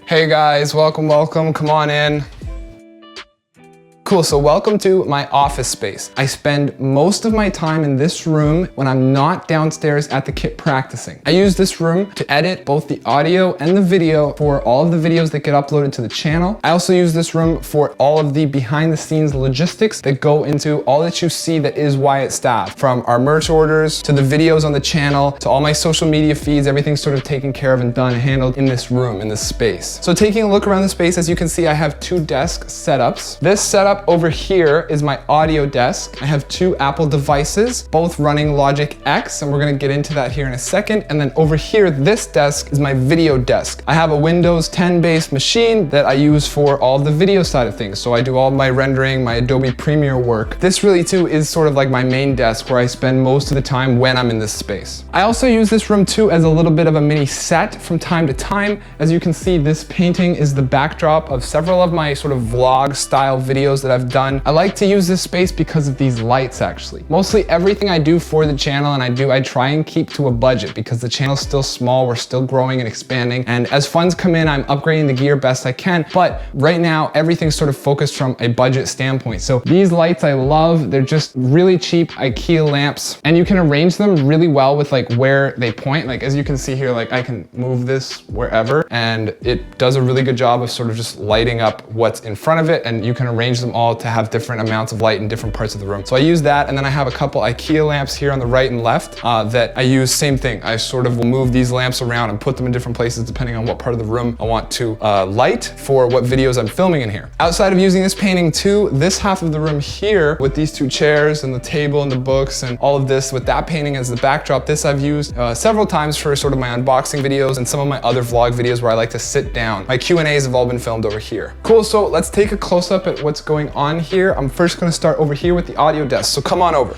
Hey guys, welcome, come on in. Cool, so welcome to my office space. I spend most of my time in this room when I'm not downstairs at the kit practicing. I use this room to edit both the audio and the video for all of the videos that get uploaded to the channel. I also use this room for all of the behind the scenes logistics that go into all that you see that is Wyatt Stav. From our merch orders, to the videos on the channel, to all my social media feeds, everything's sort of taken care of and done and handled in this room, in this space. So taking a look around the space, as you can see, I have two desk setups. This setup over here is my audio desk. I have two Apple devices, both running Logic X, and we're gonna get into that here in a second. And then over here, this desk is my video desk. I have a Windows 10 based machine that I use for all the video side of things. So I do all my rendering, my Adobe Premiere work. This really too is sort of like my main desk where I spend most of the time when I'm in this space. I also use this room too as a little bit of a mini set from time to time. As you can see, this painting is the backdrop of several of my sort of vlog style videos that I've done. I like to use this space because of these lights actually. Mostly everything I do for the channel I try and keep to a budget because the channel's still small, we're still growing and expanding. And as funds come in, I'm upgrading the gear best I can. But right now, everything's sort of focused from a budget standpoint. So these lights I love, they're just really cheap IKEA lamps. And you can arrange them really well with like where they point. Like as you can see here, like I can move this wherever and it does a really good job of sort of just lighting up what's in front of it. And you can arrange them all to have different amounts of light in different parts of the room. So I use that, and then I have a couple IKEA lamps here on the right and left that I use, same thing. I sort of will move these lamps around and put them in different places depending on what part of the room I want to light for what videos I'm filming in here. Outside of using this painting too, this half of the room here with these two chairs and the table and the books and all of this with that painting as the backdrop, this I've used several times for sort of my unboxing videos and some of my other vlog videos where I like to sit down. My Q&As have all been filmed over here. Cool, so let's take a close up at what's going on here. I'm first gonna start over here with the audio desk, so come on over.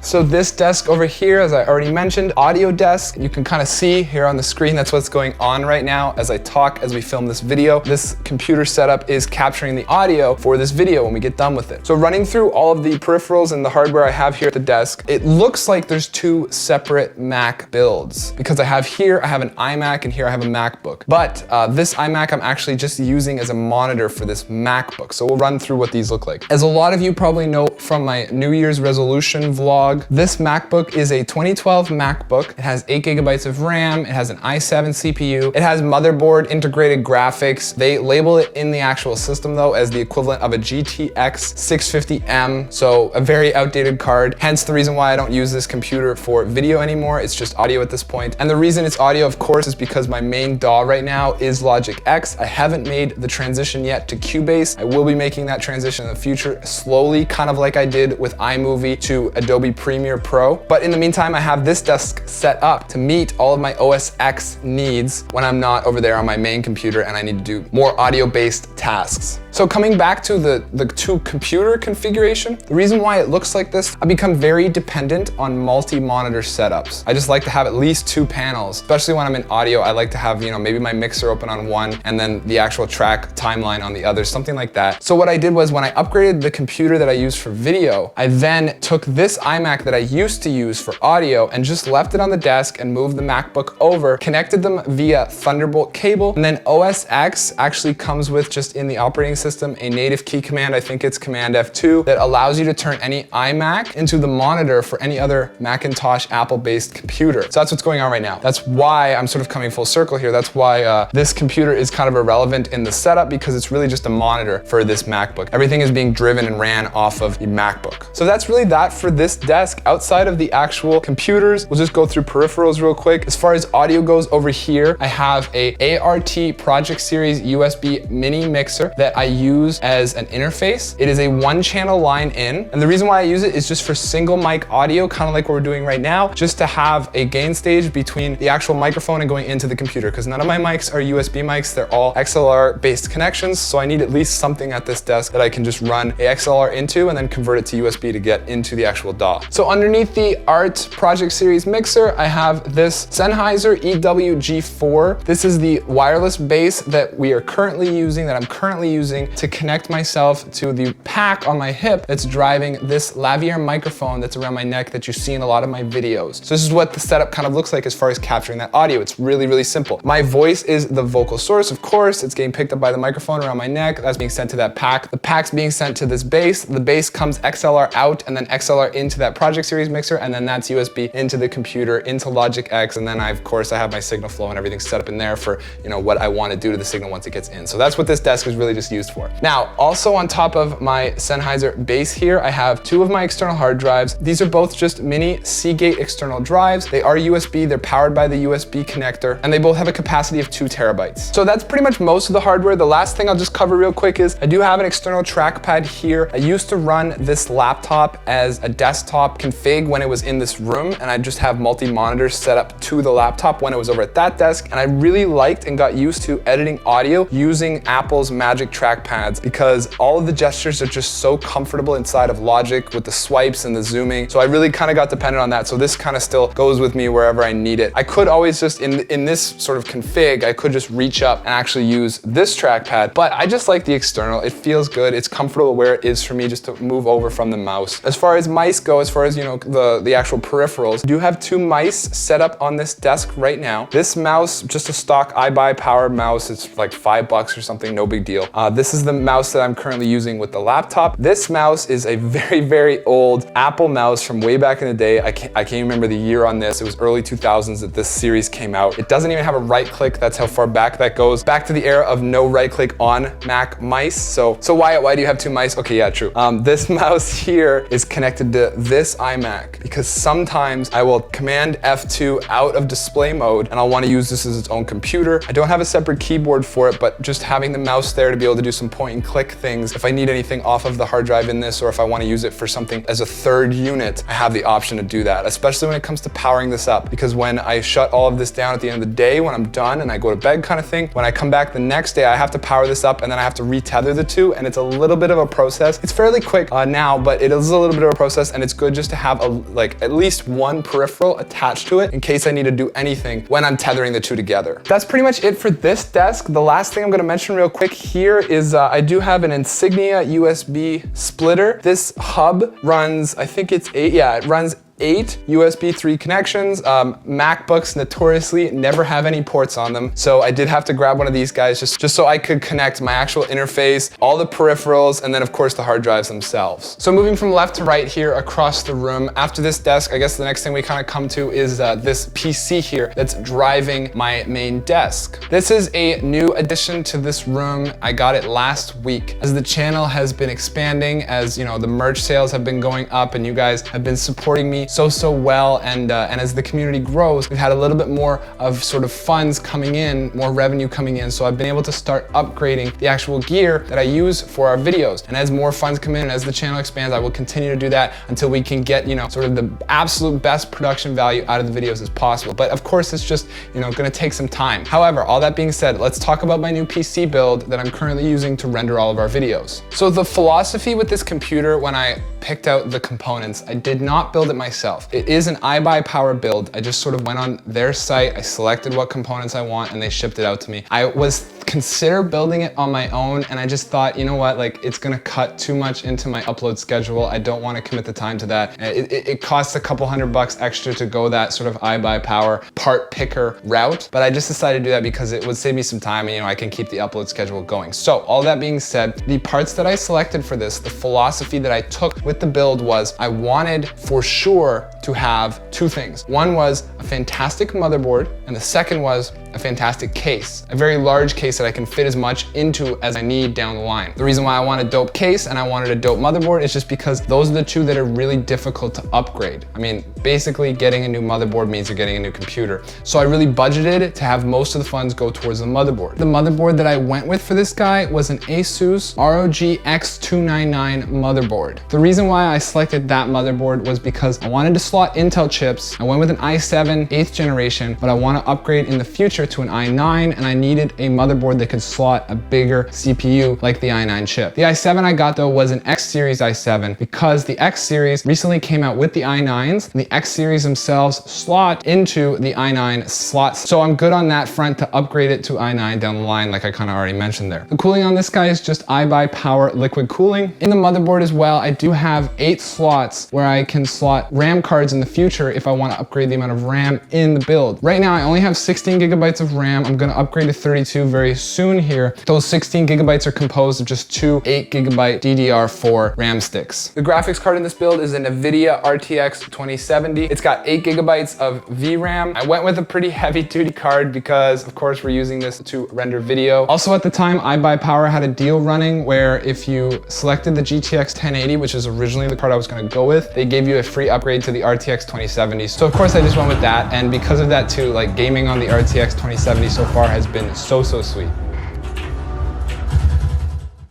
So this desk over here, as I already mentioned, audio desk, you can kind of see here on the screen, that's what's going on right now as I talk, as we film this video. This computer setup is capturing the audio for this video when we get done with it. So running through all of the peripherals and the hardware I have here at the desk, it looks like there's two separate Mac builds because I have an iMac and here I have a MacBook. But this iMac I'm actually just using as a monitor for this MacBook. So we'll run through what these look like. As a lot of you probably know from my New Year's resolution vlog, this MacBook is a 2012 MacBook. It has 8 gigabytes of RAM. It has an i7 CPU. It has motherboard integrated graphics. They label it in the actual system though as the equivalent of a GTX 650M. So a very outdated card. Hence the reason why I don't use this computer for video anymore. It's just audio at this point. And the reason it's audio, of course, is because my main DAW right now is Logic X. I haven't made the transition yet to Cubase. I will be making that transition in the future slowly, kind of like I did with iMovie to Adobe Premiere Pro. But in the meantime, I have this desk set up to meet all of my OS X needs when I'm not over there on my main computer and I need to do more audio-based tasks. So coming back to the two computer configuration, the reason why it looks like this, I've become very dependent on multi-monitor setups. I just like to have at least two panels, especially when I'm in audio. I like to have, maybe my mixer open on one and then the actual track timeline on the other, something like that. So what I did was when I upgraded the computer that I use for video, I then took this iMac that I used to use for audio and just left it on the desk and moved the MacBook over, connected them via Thunderbolt cable, and then OS X actually comes with, just in the operating system, a native key command, I think it's Command F2, that allows you to turn any iMac into the monitor for any other Macintosh Apple-based computer. So that's what's going on right now. That's why I'm sort of coming full circle here. That's why this computer is kind of irrelevant in the setup because it's really just a monitor for this MacBook. Everything is being driven and ran off of the MacBook. So that's really that for this desk. Outside of the actual computers, we'll just go through peripherals real quick. As far as audio goes, over here, I have a ART Project Series USB mini mixer that I use as an interface. It is a 1-channel line in, and the reason why I use it is just for single mic audio, kind of like what we're doing right now, just to have a gain stage between the actual microphone and going into the computer, because none of my mics are USB mics, they're all XLR based connections, so I need at least something at this desk that I can just run a XLR into and then convert it to USB to get into the actual DAW. So underneath the ART Project Series mixer, I have this Sennheiser EWG4. This is the wireless bass that I'm currently using using to connect myself to the pack on my hip that's driving this lavalier microphone that's around my neck that you see in a lot of my videos. So this is what the setup kind of looks like as far as capturing that audio. It's really, really simple. My voice is the vocal source, of course. It's getting picked up by the microphone around my neck. That's being sent to that pack. The pack's being sent to this bass. The bass comes XLR out and then XLR into that Project Series mixer, and then that's USB into the computer, into Logic X, and then of course I have my signal flow and everything set up in there for, you know, what I want to do to the signal once it gets in. So that's what this desk is really just used for. Now, also on top of my Sennheiser bass here, I have two of my external hard drives. These are both just mini Seagate external drives. They are USB, they're powered by the USB connector, and they both have a capacity of 2 terabytes. So that's pretty much most of the hardware. The last thing I'll just cover real quick is I do have an external trackpad here. I used to run this laptop as a desktop config when it was in this room, and I just have multi-monitors set up to the laptop when it was over at that desk. And I really liked and got used to editing audio using Apple's Magic trackpads because all of the gestures are just so comfortable inside of Logic with the swipes and the zooming. So I really kind of got dependent on that. So this kind of still goes with me wherever I need it. I could always just, in this sort of config, I could just reach up and actually use this trackpad, but I just like the external. It feels good. It's comfortable where it is for me just to move over from the mouse. As far as mice go, as far as, you know, the actual peripherals, I do have 2 mice set up on this desk right now. This mouse, just a stock iBuyPower mouse. It's like $5 or something, no big deal. This is the mouse that I'm currently using with the laptop. This mouse is a very, very old Apple mouse from way back in the day. I can't remember the year on this. It was early 2000s that this series came out. It doesn't even have a right click. That's how far back that goes. Back to the era of no right click on Mac mice. So Wyatt, why do you have 2 mice? Okay, yeah, true. This mouse here is connected to this iMac because sometimes I will Command F2 out of display mode and I'll want to use this as its own computer. I don't have a separate keyboard for it, but just having the mouse there to be able to do some point and click things. If I need anything off of the hard drive in this, or if I want to use it for something as a third unit, I have the option to do that, especially when it comes to powering this up. Because when I shut all of this down at the end of the day, when I'm done and I go to bed kind of thing, when I come back the next day, I have to power this up and then I have to retether the two, and it's a little bit of a process. It's fairly quick now, but it is a little bit of a process, and it's good just to have at least one peripheral attached to it in case I need to do anything when I'm tethering the two together. That's pretty much it for this desk. The last thing I'm gonna mention real quick here is I do have an Insignia USB splitter. This hub runs, I think it's 8, yeah, it runs 8 USB 3 connections. MacBooks notoriously never have any ports on them, so I did have to grab one of these guys just so I could connect my actual interface, all the peripherals, and then of course the hard drives themselves. So moving from left to right here across the room, after this desk, I guess the next thing we kind of come to is this PC here that's driving my main desk. This is a new addition to this room. I got it last week. As the channel has been expanding, as you know, the merch sales have been going up and you guys have been supporting me so well, and as the community grows, we've had a little bit more of sort of funds coming in, more revenue coming in, so I've been able to start upgrading the actual gear that I use for our videos. And as more funds come in and as the channel expands, I will continue to do that until we can get, you know, sort of the absolute best production value out of the videos as possible. But of course, it's just, you know, gonna take some time. However, all that being said, let's talk about my new PC build that I'm currently using to render all of our videos. So the philosophy with this computer, when I picked out the components, I did not build it myself. It is an iBuyPower build. I just sort of went on their site, I selected what components I want, and they shipped it out to me. I was consider building it on my own, and I just thought, you know what, like it's gonna cut too much into my upload schedule. I don't want to commit the time to that. It costs a couple $100 extra to go that sort of iBuyPower part picker route, but I just decided to do that because it would save me some time and, you know, I can keep the upload schedule going. So all that being said, the parts that I selected for this, the philosophy that I took with the build was I wanted for sure to have 2 things. One was a fantastic motherboard, and the second was a fantastic case, a very large case that I can fit as much into as I need down the line. The reason why I want a dope case and I wanted a dope motherboard is just because those are the 2 that are really difficult to upgrade. I mean, basically getting a new motherboard means you're getting a new computer. So I really budgeted to have most of the funds go towards the motherboard. The motherboard that I went with for this guy was an Asus ROG X299 motherboard. The reason why I selected that motherboard was because I wanted to slot Intel chips. I went with an i7 8th generation, but I wanted want to upgrade in the future to an i9, and I needed a motherboard that could slot a bigger CPU like the i9 chip. The i7 I got though was an X series i7 because the X series recently came out with the i9s, and the X series themselves slot into the i9 slots. So I'm good on that front to upgrade it to i9 down the line, like I kind of already mentioned there. The cooling on this guy is just iBuyPower liquid cooling. In the motherboard as well, I do have 8 slots where I can slot RAM cards in the future if I want to upgrade the amount of RAM in the build. Right now I only have 16 gigabytes of RAM. I'm going to upgrade to 32 very soon here. Those 16 gigabytes are composed of just 2 8 gigabyte DDR4 RAM sticks. The graphics card in this build is a NVIDIA RTX 2070. It's got 8 gigabytes of VRAM. I went with a pretty heavy duty card because of course we're using this to render video. Also at the time, iBuyPower had a deal running where if you selected the GTX 1080, which is originally the card I was going to go with, they gave you a free upgrade to the RTX 2070. So of course I just went with that, and because of that too, like gaming on the RTX 2070 so far has been so sweet.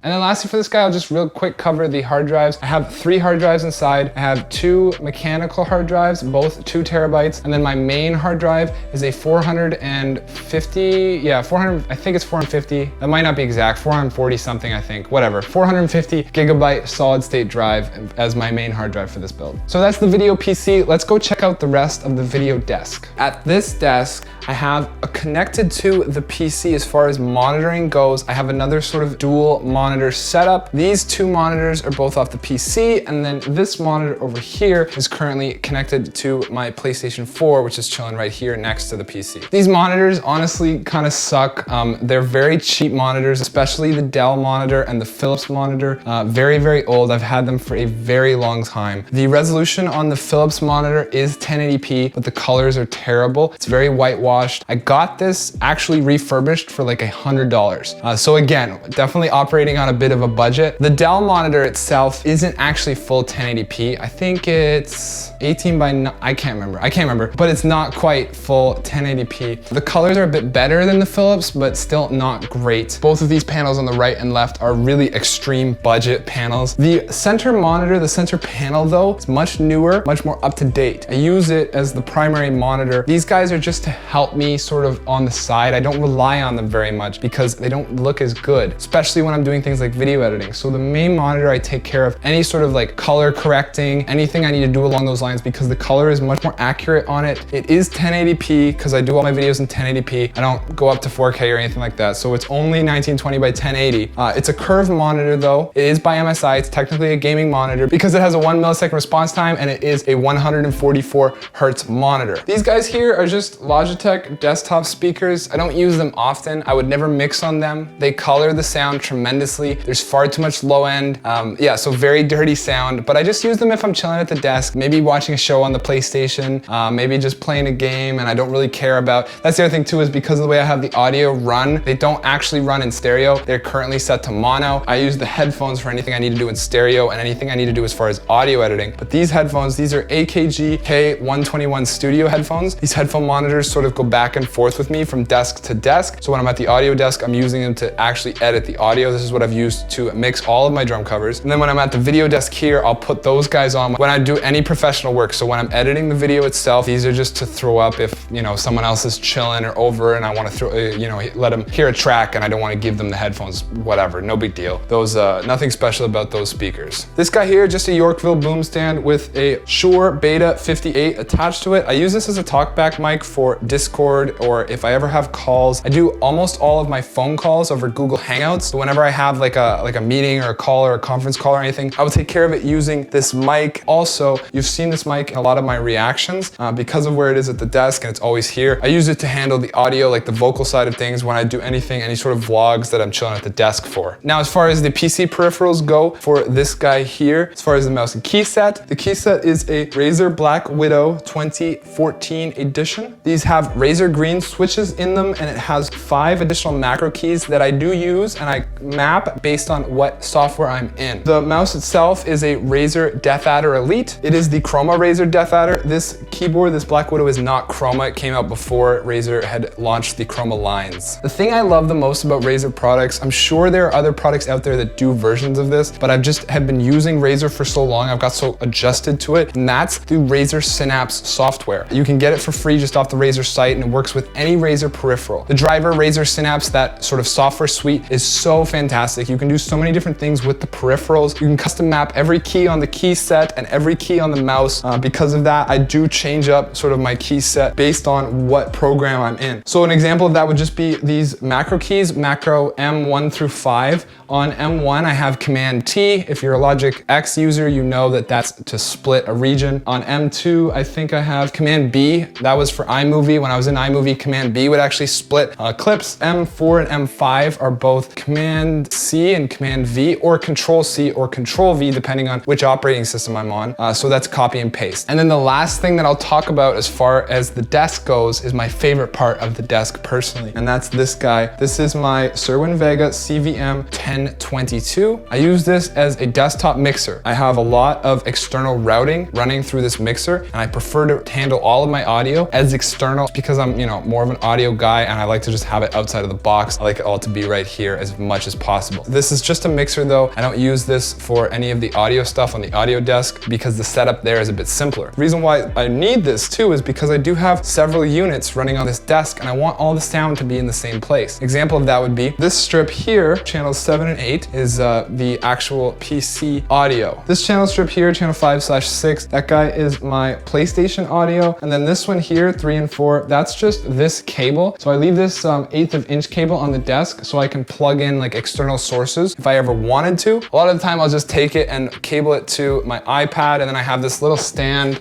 And then lastly for this guy, I'll just real quick cover the hard drives. I have 3 hard drives inside. I have 2 mechanical hard drives, both 2 terabytes. And then my main hard drive is a 450, I think it's 450. That might not be exact, 440 something, I think, whatever. 450 gigabyte solid state drive as my main hard drive for this build. So that's the video PC. Let's go check out the rest of the video desk. At this desk, I have connected to the PC as far as monitoring goes. I have another sort of dual monitor setup. These 2 monitors are both off the PC, and then this monitor over here is currently connected to my PlayStation 4, which is chilling right here next to the PC. These monitors honestly kind of suck. They're very cheap monitors, especially the Dell monitor and the Philips monitor. Very old. I've had them for a very long time. The resolution on the Philips monitor is 1080p, but the colors are terrible. It's very whitewashed. I got this actually refurbished for like $100. So again, definitely operating on a bit of a budget. The Dell monitor itself isn't actually full 1080p. I think it's 18 by 9, I can't remember, but it's not quite full 1080p. The colors are a bit better than the Philips, but still not great. Both of these panels on the right and left are really extreme budget panels. The center monitor, the center panel though, is much newer, much more up to date. I use it as the primary monitor. These guys are just to help me sort of on the side. I don't rely on them very much because they don't look as good, especially when I'm doing things like video editing. So the main monitor, I take care of any sort of like color correcting, anything I need to do along those lines because the color is much more accurate on it. It is 1080p because I do all my videos in 1080p. I don't go up to 4K or anything like that. So it's only 1920 by 1080. It's a curved monitor though. It is by MSI. It's technically a gaming monitor because it has a 1 millisecond response time and it is a 144 hertz monitor. These guys here are just Logitech desktop speakers. I don't use them often. I would never mix on them. They color the sound tremendously. There's far too much low end. Yeah, so very dirty sound, but I just use them if I'm chilling at the desk, maybe watching a show on the PlayStation, maybe just playing a game and I don't really care about. That's the other thing too, is because of the way I have the audio run, they don't actually run in stereo. They're currently set to mono. I use the headphones for anything I need to do in stereo and anything I need to do as far as audio editing. But these headphones, these are AKG K121 studio headphones. These headphone monitors sort of go back and forth with me from desk to desk. So when I'm at the audio desk, I'm using them to actually edit the audio. This is what I've used to mix all of my drum covers. And then when I'm at the video desk here, I'll put those guys on when I do any professional work. So when I'm editing the video itself, these are just to throw up if, you know, someone else is chilling or over and I want to throw, let them hear a track and I don't want to give them the headphones, whatever, no big deal. Those, nothing special about those speakers. This guy here, just a Yorkville boom stand with a Shure Beta 58 attached to it. I use this as a talkback mic for Discord or if I ever have calls. I do almost all of my phone calls over Google Hangouts. So whenever I have like a meeting or a call or a conference call or anything, I will take care of it using this mic. Also, you've seen this mic in a lot of my reactions because of where it is at the desk and it's always here. I use it to handle the audio, like the vocal side of things when I do anything, any sort of vlogs that I'm chilling at the desk for. Now, as far as the PC peripherals go for this guy here, as far as the mouse and key set, the key set is a Razer Black Widow 2014 edition. These have Razer green switches in them and it has 5 additional macro keys that I do use and I map based on what software I'm in. The mouse itself is a Razer DeathAdder Elite. It is the Chroma Razer DeathAdder. This keyboard, this Black Widow, is not Chroma. It came out before Razer had launched the Chroma lines. The thing I love the most about Razer products, I'm sure there are other products out there that do versions of this, but I've just have been using Razer for so long, I've got so adjusted to it, and that's the Razer Synapse software. You can get it for free just off the Razer site. light, and it works with any Razer peripheral. The driver, Razer Synapse, that sort of software suite is so fantastic. You can do so many different things with the peripherals. You can custom map every key on the key set and every key on the mouse. Because of that, I do change up sort of my key set based on what program I'm in. So an example of that would just be these macro keys, macro M1 through 5. On M1, I have Command T. If you're a Logic X user, you know that that's to split a region. On M2, I think I have Command B. That was for iMovie. When I was in iMovie, Command B would actually split clips. M4 and M5 are both Command C and Command V, or Control C or Control V, depending on which operating system I'm on. So that's copy and paste. And then the last thing that I'll talk about as far as the desk goes is my favorite part of the desk personally, and that's this guy. This is my Cerwin Vega CVM 1022. I use this as a desktop mixer. I have a lot of external routing running through this mixer, and I prefer to handle all of my audio as external because I'm, more of an audio guy, and I like to just have it outside of the box. I like it all to be right here as much as possible. This is just a mixer though. I don't use this for any of the audio stuff on the audio desk because the setup there is a bit simpler. The reason why I need this too is because I do have several units running on this desk, and I want all the sound to be in the same place. Example of that would be this strip here, channels 7 and 8, is the actual PC audio. This channel strip here, channel 5/6, that guy is my PlayStation audio. And then this one here, 3 and 4, that's just this cable. So I leave this 1/8 of inch cable on the desk so I can plug in like external sources if I ever wanted to. A lot of the time I'll just take it and cable it to my iPad, and then I have this little stand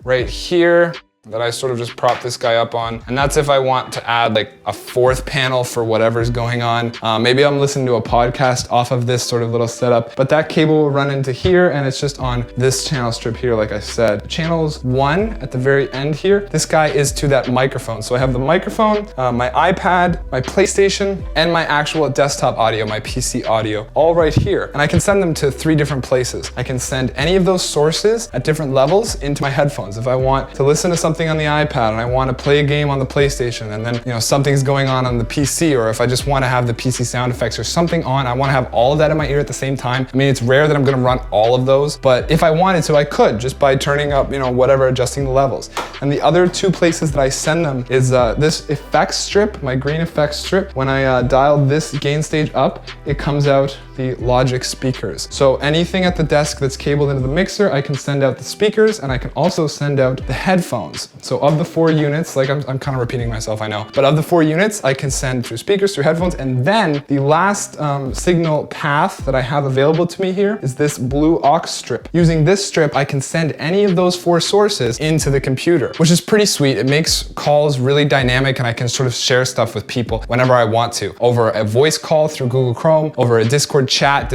right here that I sort of just prop this guy up on. And that's if I want to add like a 4th panel for whatever's going on. Maybe I'm listening to a podcast off of this sort of little setup, but that cable will run into here, and it's just on this channel strip here, like I said. Channels 1 at the very end here, this guy is to that microphone. So I have the microphone, my iPad, my PlayStation, and my actual desktop audio, my PC audio, all right here. And I can send them to 3 different places. I can send any of those sources at different levels into my headphones. If I want to listen to something on the iPad and I want to play a game on the PlayStation, and then something's going on the PC, or if I just want to have the PC sound effects or something on, I want to have all of that in my ear at the same time. I mean, it's rare that I'm going to run all of those, but if I wanted to, I could just by turning up, whatever, adjusting the levels. And the other 2 places that I send them is this effects strip, my green effects strip. When I dial this gain stage up, it comes out the Logic speakers. So anything at the desk that's cabled into the mixer, I can send out the speakers, and I can also send out the headphones. So of the 4 units, like I'm kind of repeating myself, I know, but of the 4 units, I can send through speakers, through headphones, and then the last signal path that I have available to me here is this blue aux strip. Using this strip, I can send any of those 4 sources into the computer, which is pretty sweet. It makes calls really dynamic, and I can sort of share stuff with people whenever I want to, over a voice call through Google Chrome, over a Discord chat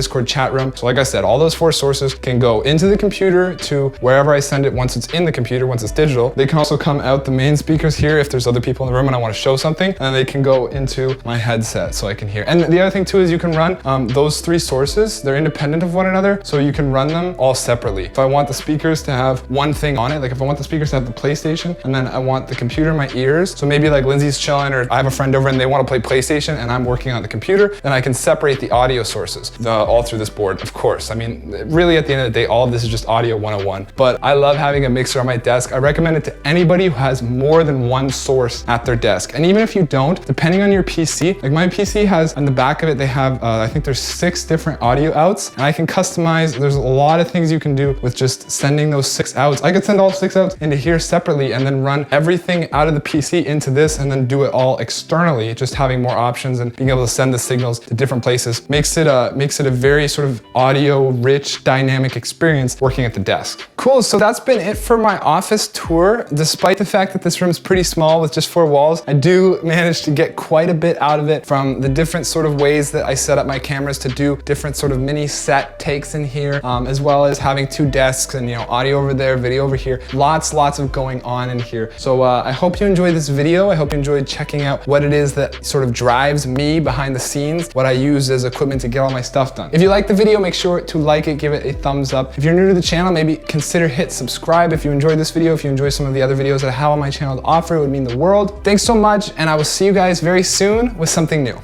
room. So like I said, all those 4 sources can go into the computer to wherever I send it once it's in the computer, once it's digital. They can also come out the main speakers here if there's other people in the room and I want to show something, and they can go into my headset so I can hear. And the other thing too is you can run those 3 sources. They're independent of one another, so you can run them all separately. If I want the speakers to have one thing on it, like if I want the speakers to have the PlayStation, and then I want the computer in my ears, so maybe like Lindsay's chilling, or I have a friend over and they want to play PlayStation and I'm working on the computer, then I can separate the audio sources all through this board, of course. I mean, really at the end of the day, all of this is just audio 101. But I love having a mixer on my desk. I recommend it to anybody who has more than one source at their desk. And even if you don't, depending on your PC, like my PC has, on the back of it, they have, I think there's 6 different audio outs, and I can customize. There's a lot of things you can do with just sending those 6 outs. I could send all 6 outs into here separately and then run everything out of the PC into this and then do it all externally. Just having more options and being able to send the signals to different places makes it a very sort of audio rich, dynamic experience working at the desk. Cool, so that's been it for my office tour. Despite the fact that this room is pretty small with just 4 walls, I do manage to get quite a bit out of it, from the different sort of ways that I set up my cameras to do different sort of mini set takes in here, as well as having 2 desks and audio over there, video over here. Lots of going on in here. So I hope you enjoyed this video. I hope you enjoyed checking out what it is that sort of drives me behind the scenes, what I use as equipment to get all my stuff done. If you like the video, make sure to like it, give it a thumbs up. If you're new to the channel, maybe consider hit subscribe if you enjoyed this video. If you enjoy some of the other videos that I have on my channel to offer, it would mean the world. Thanks so much, and I will see you guys very soon with something new.